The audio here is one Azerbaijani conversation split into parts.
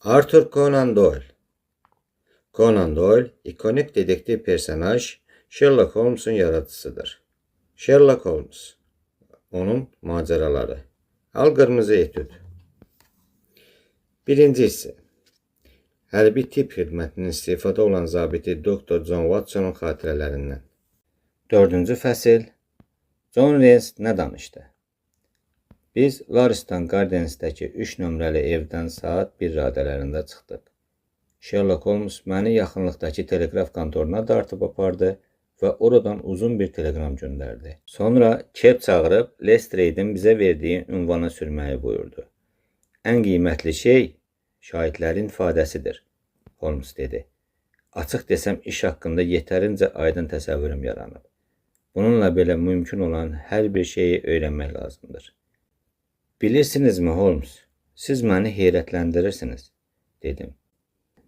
Arthur Conan Doyle. Conan Doyle ikonik dedektiv personaj Sherlock Holmes'un yaratıcısıdır. Sherlock Holmes, onun maceraları. Al qırmızı etüd. Birinci hissə. Hərbi tibb xidmətinin istifada olan zabiti Dr. John Watson'un xatirələrindən. 4-cü fəsil. John Rees nə danışdı? Biz Lariston Gardens'dəki 3 nömrəli evdən saat 1 radələrində çıxdıq. Sherlock Holmes məni yaxınlıqdakı teleqraf kontoruna dartıb apardı və oradan uzun bir telegram göndərdi. Sonra Kep çağırıb Lestrade'in bizə verdiyi ünvana sürməyi buyurdu. Ən qiymətli şey şahidlərin ifadəsidir, Holmes dedi. Açıq desəm iş haqqında yetərincə aydın təsəvvürüm yaranıb. Bununla belə mümkün olan hər bir şeyi öyrənmək lazımdır. Bilirsinizmi Holmes, siz məni heyrətləndirirsiniz, dedim.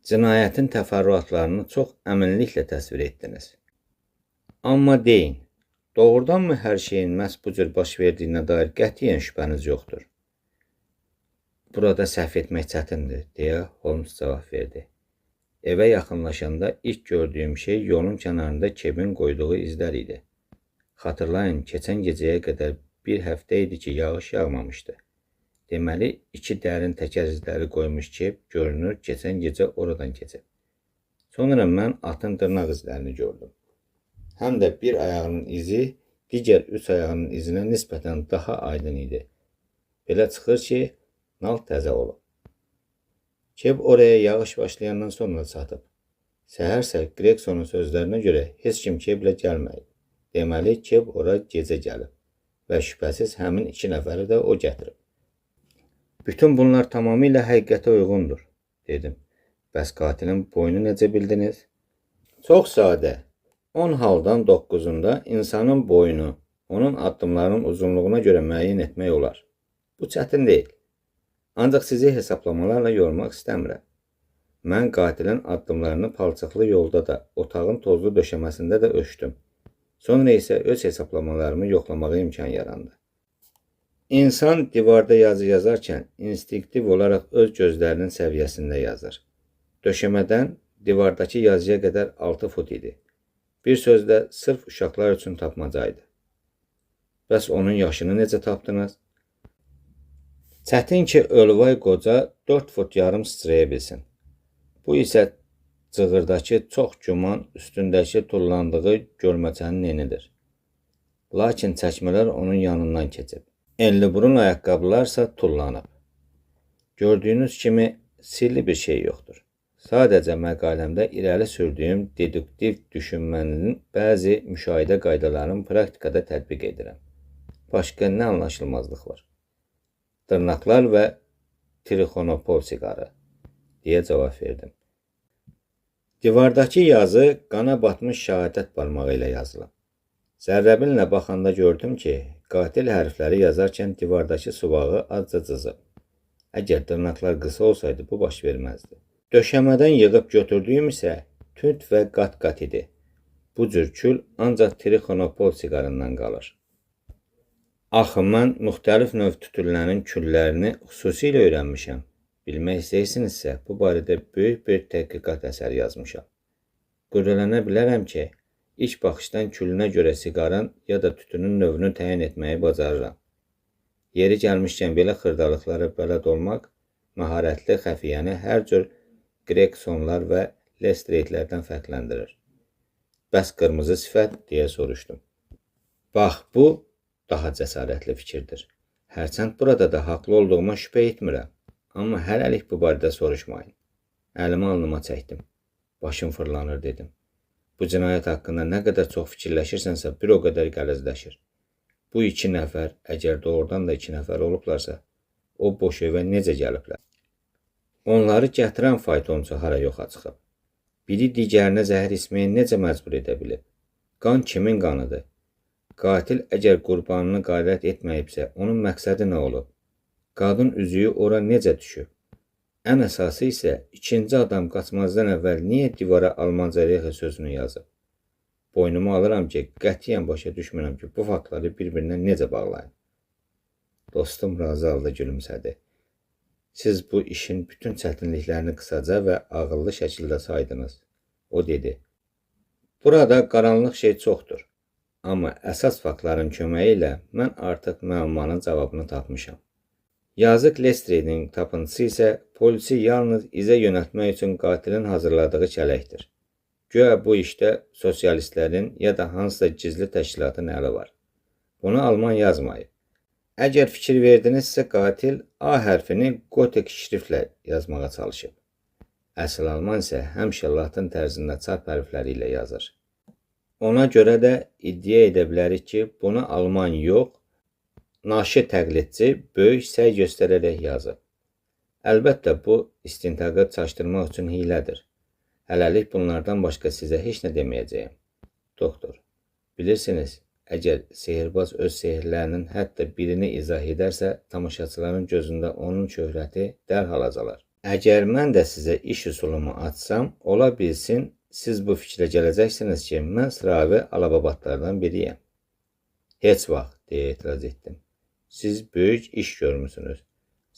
Cinayətin təfərrüatlarını çox əminliklə təsvir etdiniz. Amma deyin, doğrudanmı hər şeyin məhz bu cür baş verdiyinə dair qətiyyən şübhəniz yoxdur? Burada səhv etmək çətindir, deyə Holmes cavab verdi. Evə yaxınlaşanda ilk gördüyüm şey yolun kənarında Kepin qoyduğu izlər idi. Xatırlayın, keçən gecəyə qədər bir həftə idi ki, yağış yağmamışdı. Deməli, 2 dərin təkər izləri qoymuş Kep görünür, keçən gecə oradan keçib. Sonra mən atın dırnaq izlərini gördüm. Həm də bir ayağının izi digər 3 ayağının izinə nisbətən daha aydın idi. Belə çıxır ki, nal təzə olub. Kep oraya yağış başlayandan sonra çatıb. Səhərsə Gregsonun sözlərinə görə heç kim Keplə gəlməyib. Deməli, Kep ora gecə gəlib və şübhəsiz həmin 2 nəfəri də o gətirib. Bütün bunlar tamamilə həqiqətə uyğundur, dedim. Bəs qatilin boyunu necə bildiniz? Çox sadə. 10 haldan 9-unda insanın boyunu onun addımlarının uzunluğuna görə müəyyən etmək olar. Bu çətin deyil. Ancaq sizi hesablamalarla yormaq istəmirəm. Mən qatilin addımlarını palçıqlı yolda da, otağın tozlu döşəməsində də ölçdüm. Sonra isə öz hesablamalarımı yoxlamağa imkan yarandı. İnsan divarda yazı yazarkən instinktiv olaraq öz gözlərinin səviyyəsində yazır. Döşəmədən divardakı yazıya qədər 6 fut idi. Bir sözlə sırf uşaqlar üçün tapmacaydı. Bəs onun yaşını necə tapdınız? Çətin ki, ölvay qoca 4 fut yarım sıçraya bilsin. Bu isə cığırdakı çox güman üstündəki tullandığı gölməçənin enidir. Lakin çəkmələr onun yanından keçib. Enliburun ayaqqabılarsa tullanıb. Gördüyünüz kimi sirli bir şey yoxdur. Sadəcə məqaləmdə irəli sürdüyüm deduktiv düşünmənin bəzi müşahidə qaydalarını praktikada tətbiq edirəm. Başqa nə anlaşılmazlıq var? Dırnaqlar və trixonopol siqarı, deyə cavab verdim. Divardakı yazı qana batmış şəhadət barmağı ilə yazılıb. Zərrəbinlə baxanda gördüm ki, qatil hərfləri yazarkən divardakı suvağı azca cızıb. Əgər dırnaqlar qısa olsaydı, bu baş verməzdi. Döşəmədən yığıb götürdüyüm isə tünd və qat-qat idi. Bu cür kül ancaq trixonopol siqarından qalır. Axı, mən müxtəlif növ tütüllərin küllərini xüsusilə öyrənmişəm. Bilmək istəyirsinizsə, bu barədə böyük bir tədqiqat əsəri yazmışam. Qürrələnə bilərəm ki, ilk baxışdan külünə görə siqaran ya da tütünün növünü təyin etməyi bacarıram. Yeri gəlmişkən belə xırdalıqlara bələd olmaq, məharətli xəfiyyəni hər cür Gregsonlar və Lestrade'lərdən fərqləndirir. Bəs qırmızı sifət, deyə soruşdum. Bax, bu daha cəsarətli fikirdir. Hərçənd burada da haqlı olduğuma şübhə etmirəm. Amma hələlik bu barədə soruşmayın. Əlimi alnıma çəkdim. Başım fırlanır, dedim. Bu cinayət haqqında nə qədər çox fikirləşirsənsə, bir o qədər qəlizləşir. Bu 2 nəfər, əgər doğrudan da 2 nəfər olublarsa, o boş evə necə gəliblər? Onları gətirən faytonçu hara yoxa çıxıb? Biri digərinə zəhər içməyə necə məcbur edə bilib? Qan kimin qanıdır? Qatil əgər qurbanını qarət etməyibsə, onun məqsədi nə olub? Qadın üzüyü ora necə düşüb? Ən əsası isə ikinci adam qaçmazdan əvvəl niyə divara Almanca rexi sözünü yazıb? Boynuma alıram ki, qətiyyən başa düşmürəm ki, bu faktları bir-birinə necə bağlayın. Dostum razı halda gülümsədi. Siz bu işin bütün çətinliklərini qısaca və ağıllı şəkildə saydınız. O dedi. Burada qaranlıq şey çoxdur. Amma əsas faktların köməyi ilə mən artıq müəmmanın cavabını tapmışam. Yazıq Lestreyin tapıntısı isə polisi yalnız izə yönəltmək üçün qatilin hazırladığı kələkdir. Güya bu işdə sosialistlərin ya da hansısa gizli təşkilatın əli var. Bunu Alman yazmayıb. Əgər fikir verdinizsə, qatil A hərfini gotik şriftlə yazmağa çalışıb. Əsl Alman isə həmişə latin tərzində çarp hərfləri ilə yazır. Ona görə də iddia edə bilərik ki, bunu Alman yox, naşi təqlidçi böyük səy göstərərək yazıb. Əlbəttə, bu istintaqı çaşdırmaq üçün hilədir. Hələlik bunlardan başqa sizə heç nə deməyəcəyim. Doktor, bilirsiniz, əgər sehirbaz öz sehirlərinin hətta birini izah edərsə, tamaşaçıların gözündə onun şöhrəti dərhal azalar. Əgər mən də sizə iş üsulumu açsam, ola bilsin, siz bu fikrə gələcəksiniz ki, mən sıravi alababatlardan biriyəm. Heç vaxt, deyə etiraz etdim. Siz böyük iş görmüsünüz.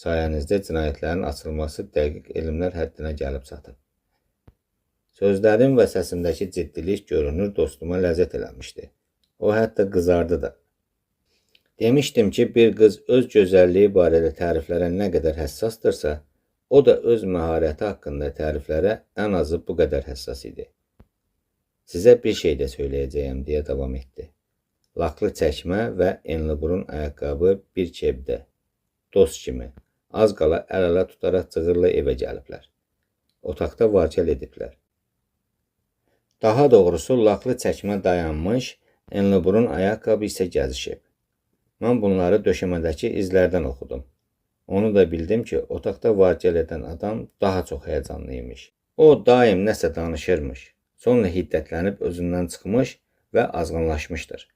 Sayənizdə cinayətlərin açılması dəqiq elmlər həddinə gəlib çatıb. Sözlərim və səsimdəki ciddilik görünür dostuma ləzzət eləmişdi. O hətta qızardı da. Demişdim ki, bir qız öz gözəlliyi barədə təriflərə nə qədər həssasdırsa, o da öz məharəti haqqında təriflərə ən azı bu qədər həssas idi. Sizə bir şey də söyləyəcəyəm, deyə davam etdi. Laklı çəkmə və enli-burun ayaqqabı bir kebdə, dost kimi, az qala əl-ələ tutaraq cığırla evə gəliblər. Otaqda var-gəl ediblər. Daha doğrusu, laklı çəkmə dayanmış, enli-burun ayaqqabı isə gəzişib. Mən bunları döşəmədəki izlərdən oxudum. Onu da bildim ki, otaqda var-gəl edən adam daha çox həyəcanlı imiş. O, daim nəsə danışırmış, sonra hiddətlənib özündən çıxmış və azğınlaşmışdır.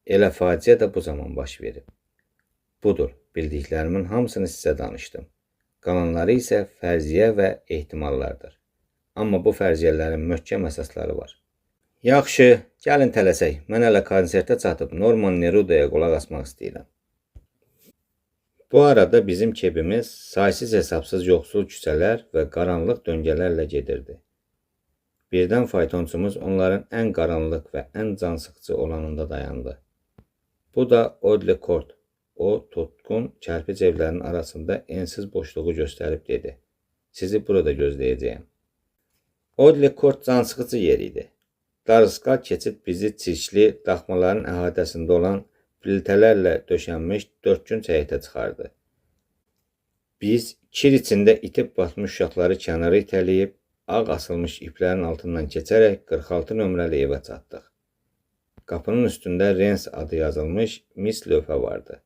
Elə faciə də bu zaman baş verib. Budur, bildiklərimin hamısını sizə danışdım. Qalanları isə fərziyyə və ehtimallardır. Amma bu fərziyyələrin möhkəm əsasları var. Yaxşı, gəlin tələsək. Mən hələ konsertə çatıb Norman Neruda'ya qulaq asmaq istəyirəm. Bu arada bizim kebimiz saysız hesabsız yoxsul küçələr və qaranlıq döngələrlə gedirdi. Birdən faytonçumuz onların ən qaranlıq və ən cansıxıcı olanında dayandı. Bu da Audley Court. O, tutqun kərpic evlərinin arasında ensiz boşluğu göstərib dedi. Sizi burada gözləyəcəyəm. Audley Court cansıxıcı yer idi. Darısqal keçid bizi çirkli daxmaların əhatəsində olan plitələrlə döşənmiş 4 gün həyətə çıxardı. Biz kir içində itib batmış uşaqları kənara itələyib, ağ asılmış iplərin altından keçərək 46 nömrəli evə çatdıq. Qapının üstündə Rens adı yazılmış mis lövhə vardı.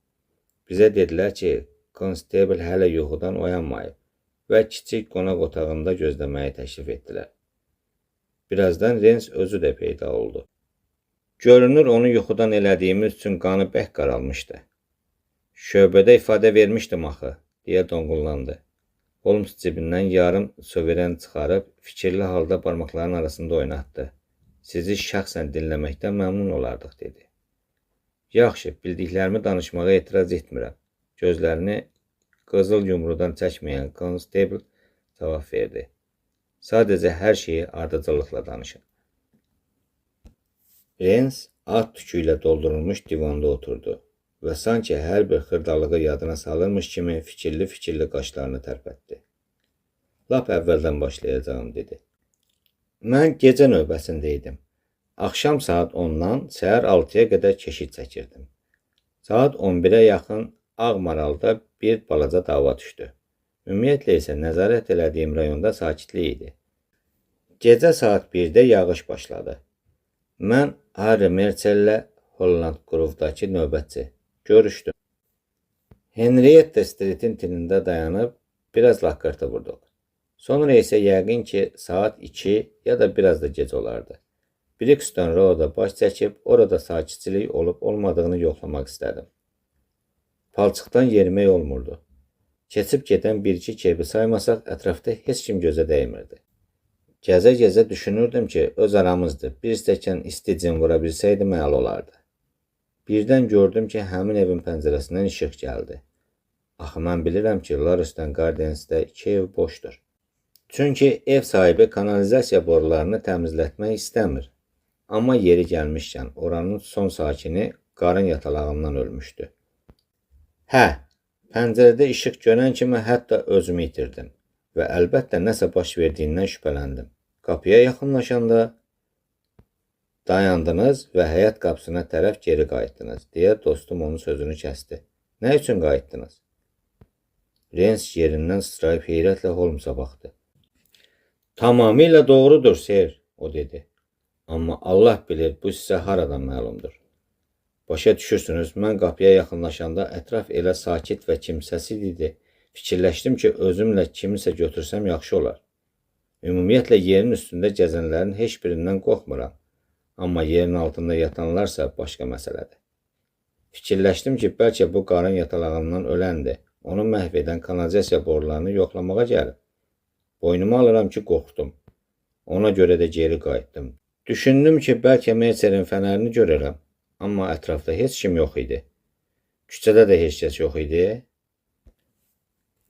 Bizə dedilər ki, konstable hələ yuxudan oyanmayıb və kiçik qonaq otağında gözləməyi təklif etdilər. Birazdan Rens özü də peyda oldu. Görünür, onu yuxudan elədiyimiz üçün qanı bək qaralmışdı. Şöbədə ifadə vermişdim axı, deyə donqullandı. Holmes cibindən yarım suveren çıxarıb, fikirli halda barmaqların arasında oynatdı. Sizi şəxsən dinləməkdən məmnun olardıq, dedi. Yaxşı, bildiklərimi danışmağa etiraz etmirəm. Gözlərini qızıl yumrudan çəkməyən konstable cavab verdi. Sadəcə hər şeyi ardıcıllıqla danışın. Rens at tükü ilə doldurulmuş divanda oturdu və sanki hər bir xırdalığı yadına salırmış kimi fikirli qaşlarını tərpətdi. Lap əvvəldən başlayacağım, dedi. Mən gecə növbəsində idim. Axşam saat 10-dan səhər 6-ya qədər keşik çəkirdim. Saat 11-ə yaxın Ağmaralda bir balaca dava düşdü. Ümumiyyətlə isə nəzarət elədiyim rayonda sakitlik idi. Gecə saat 1-də yağış başladı. Mən Harry Merçellə Holland Grove'dakı növbətçi görüşdüm. Henrietta Street'in tinində dayanıb biraz laqqırtı vurduq. Sonra isə yəqin ki, saat 2 ya da biraz da gec olardı. Brixton Road'a baş çəkib, orada sakitçilik olub-olmadığını yoxlamaq istədim. Palçıqdan yerimək olmurdu. Keçib gedən bir-iki kebi saymasaq, ətrafda heç kim gözə dəymirdi. Gəzə-gəzə düşünürdüm ki, öz aramızdır. Bir stəkan isti cin vura bilsəydim, əla olardı. Birdən gördüm ki, həmin evin pəncərəsindən işıq gəldi. Axı mən bilirəm ki, Larus'tan Gardensdə 2 ev boşdur. Çünki ev sahibi kanalizasiya borularını təmizlətmək istəmir. Amma yeri gəlmişkən oranın son sakini qarın yatalağından ölmüşdü. Hə, pəncərədə işıq görən kimi hətta özümü itirdim və əlbəttə nəsə baş verdiyindən şübhələndim. Qapıya yaxınlaşanda dayandınız və həyət qapısına tərəf geri qayıtdınız, deyə dostum onun sözünü kəsdi. Nə üçün qayıtdınız? Rens yerindən sıçrayıb heyrətlə Holmesa baxdı. Tamamilə doğrudur, ser, o dedi. Amma Allah bilir, bu sizə haradan məlumdur. Başa düşürsünüz, mən qapıya yaxınlaşanda ətraf elə sakit və kimsəsiz idi. Fikirləşdim ki, özümlə kimisə götürsəm yaxşı olar. Ümumiyyətlə, yerin üstündə gəzənlərin heç birindən qorxmuram. Amma yerin altında yatanlarsa başqa məsələdir. Fikirləşdim ki, bəlkə bu qarın yatalağından öləndir. Onu məhv edən kanalizasiya borularını yoxlamağa gəlib. Boynuma alıram ki, qorxdum. Ona görə də geri qayıtdım. Düşündüm ki, bəlkə Mercerin fənərini görərəm. Amma ətrafda heç kim yox idi. Küçədə də heç kəs yox idi.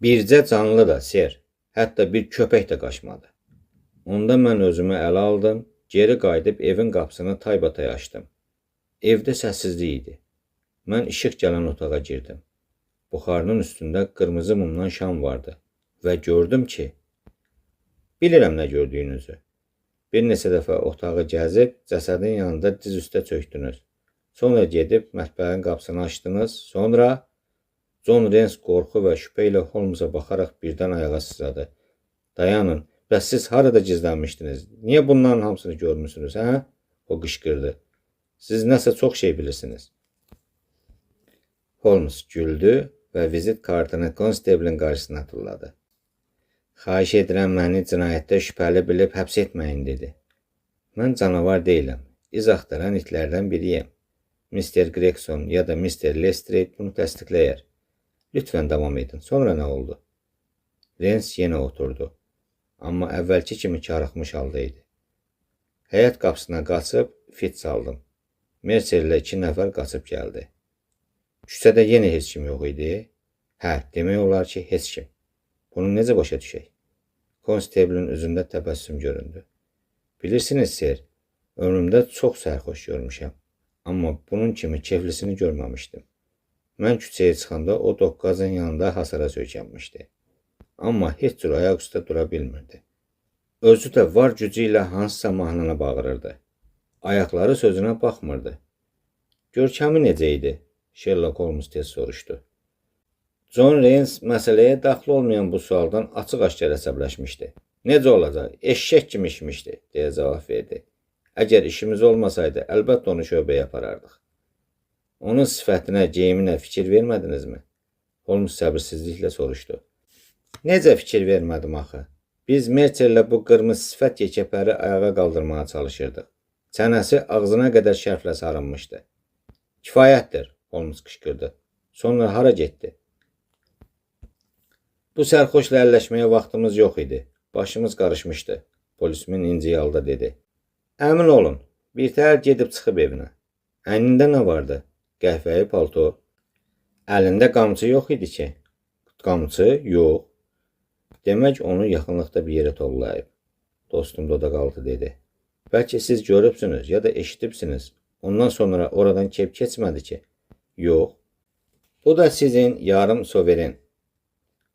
Bircə canlı da, ser. Hətta bir köpək də qaçmadı. Onda mən özümü ələ aldım, geri qayıdıb evin qapısını taybatay açdım. Evdə səssizlik idi. Mən işıq gələn otağa girdim. Buxarının üstündə qırmızı mumdan şam vardı və gördüm ki, bilirəm nə gördüyünüzü. Bir neçə dəfə otağı gəzib, cəsədin yanında diz üstə çöktünüz. Sonra gedib mətbəxin qapısını açdınız. Sonra John Rens qorxu və şübhə ilə Holmesa baxaraq birdən ayağa sıçradı. Dayanın, bəs siz harada gizlənmişdiniz? Niyə bunların hamısını görmüsünüz, hə? O qışqırdı. Siz nəsə çox şey bilirsiniz. Holmes güldü və vizit kartını konstablin qarşısına tulladı. Xahiş edirəm, məni cinayətdə şübhəli bilib həbs etməyin, dedi. Mən canavar deyiləm, iz axtaran itlərdən biriyəm. Mr. Gregson ya da Mr. Lestrade bunu təsdiqləyər. Lütfən davam edin. Sonra nə oldu? Rens yenə oturdu. Amma əvvəlki kimi karıxmış halda idi. Həyət qapısına qaçıb fit saldım. Mercer ilə 2 nəfər qaçıb gəldi. Küçədə yenə heç kim yox idi. Hə, demək olar ki, heç kim. Bunu necə başa düşək? Konstablin üzündə təbəssüm göründü. Bilirsiniz, ser, ömrümdə çox sərxoş görmüşəm. Amma bunun kimi keflisini görməmişdim. Mən küçəyə çıxanda o doqqazın yanında hasara söykənmişdi. Amma heç cür ayaq üstə dura bilmirdi. Özü də var gücü ilə hansısa mahnına bağırırdı. Ayaqları sözünə baxmırdı. Görkəmi necə idi? Sherlock Holmes tez soruşdu. John Rens məsələyə daxil olmayan bu sualdan açıq-aşkar əsəbləşmişdi. Necə olacaq? Eşşək kimi işmişdi, deyə cavab verdi. Əgər işimiz olmasaydı, əlbəttə onu şöbəyə aparardıq. Onun sifətinə, geyiminə fikir vermədinizmi? Holmes səbirsizliklə soruşdu. Necə fikir vermədim axı? Biz Mercerlə bu qırmızı sifət yekəpəri ayağa qaldırmağa çalışırdıq. Çənəsi ağzına qədər şərflə sarınmışdı. Kifayətdir, Holmes qışqırdı. Sonra hara getdi? Bu sərxoşla əlləşməyə vaxtımız yox idi. Başımız qarışmışdı. Polismin inci halda dedi. Əmin olun, birtəhər gedib çıxıb evinə. Əynində nə vardı? Qəhvəyi palto. Əlində qamçı yox idi ki. Qamçı? Yox. Demək onu yaxınlıqda bir yerə tollayıb. Dostum dodaqaltı dedi. Bəlkə siz görübsünüz ya da eşitibsiniz. Ondan sonra oradan keçmədi ki. Yox. Bu da sizin yarım soveren.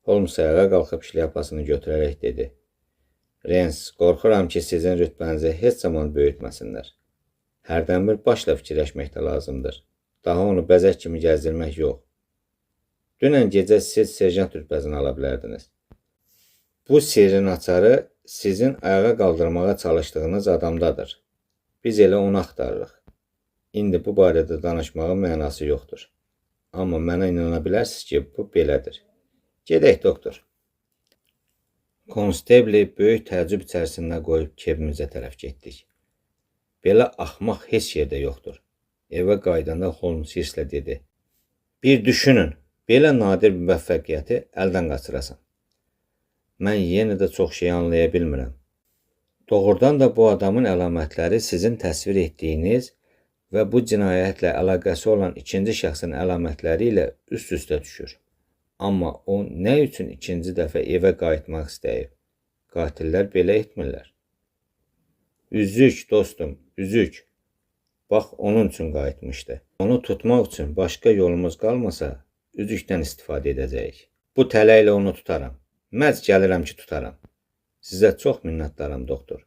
Holmes ayağa qalxıb şlyapasını götürərək dedi. Rens, qorxuram ki, sizin rütbənizi heç zaman böyütməsinlər. Hərdən bir başla fikirləşmək də lazımdır. Daha onu bəzək kimi gəzdirmək yox. Dünən gecə siz serjant rütbəsini ala bilərdiniz. Bu sirrin açarı sizin ayağa qaldırmağa çalışdığınız adamdadır. Biz elə onu axtarırıq. İndi bu barədə danışmağın mənası yoxdur. Amma mənə inana bilərsiniz ki, bu belədir. Gedək, doktor. Konstabli böyük təəccüb içərisində qoyub kevimizə tərəf getdik. Belə axmaq heç yerdə yoxdur. Evə qaydanda Holmes hirslə dedi. Bir düşünün, belə nadir bir müvəffəqiyyəti əldən qaçırasan. Mən yenə də çox şey anlaya bilmirəm. Doğrudan da bu adamın əlamətləri sizin təsvir etdiyiniz və bu cinayətlə əlaqəsi olan ikinci şəxsin əlamətləri ilə üst-üstə düşür. Amma o nə üçün ikinci dəfə evə qayıtmaq istəyib? Qatillər belə etmirlər. Üzük dostum, üzük. Bax, onun üçün qayıtmışdı. Onu tutmaq üçün başqa yolumuz qalmasa, üzükdən istifadə edəcəyik. Bu tələ ilə onu tutaram. Mərc gəlirəm ki, tutaram. Sizə çox minnətdaram, doktor.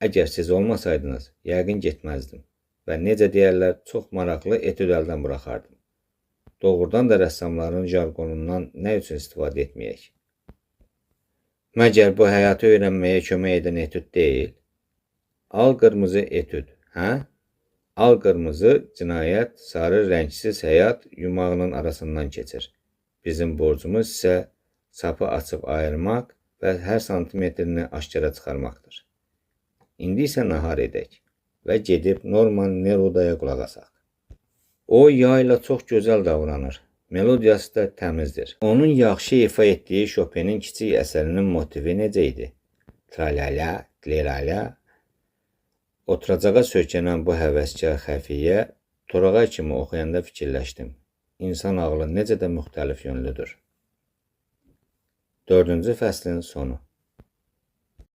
Əgər siz olmasaydınız, yəqin getməzdim. Və necə deyərlər, çox maraqlı etüd əldən buraxardım. Doğrudan da rəssamların jargonundan nə üçün istifadə etməyək? Məgər bu həyatı öyrənməyə kömək edən etüd deyil? Al qırmızı etüd, hə? Al qırmızı cinayət, sarı rəngsiz həyat yumağının arasından keçir. Bizim borcumuz isə sapı açıb ayırmaq və hər santimetrini aşkara çıxarmaqdır. İndi isə nahar edək və gedib Norman Nerudaya qulaq asaq. O yayla çox gözəl davranır. Melodiyası da təmizdir. Onun yaxşı ifa etdiyi Chopin'in kiçik əsərinin motivi necə idi? Tralala, tlerala. Oturacağa söykənən bu həvəskar xəfiyyə Torağay kimi oxuyanda fikirləşdim. İnsan ağlı necə də müxtəlif yönlüdür. 4-cü fəslin sonu.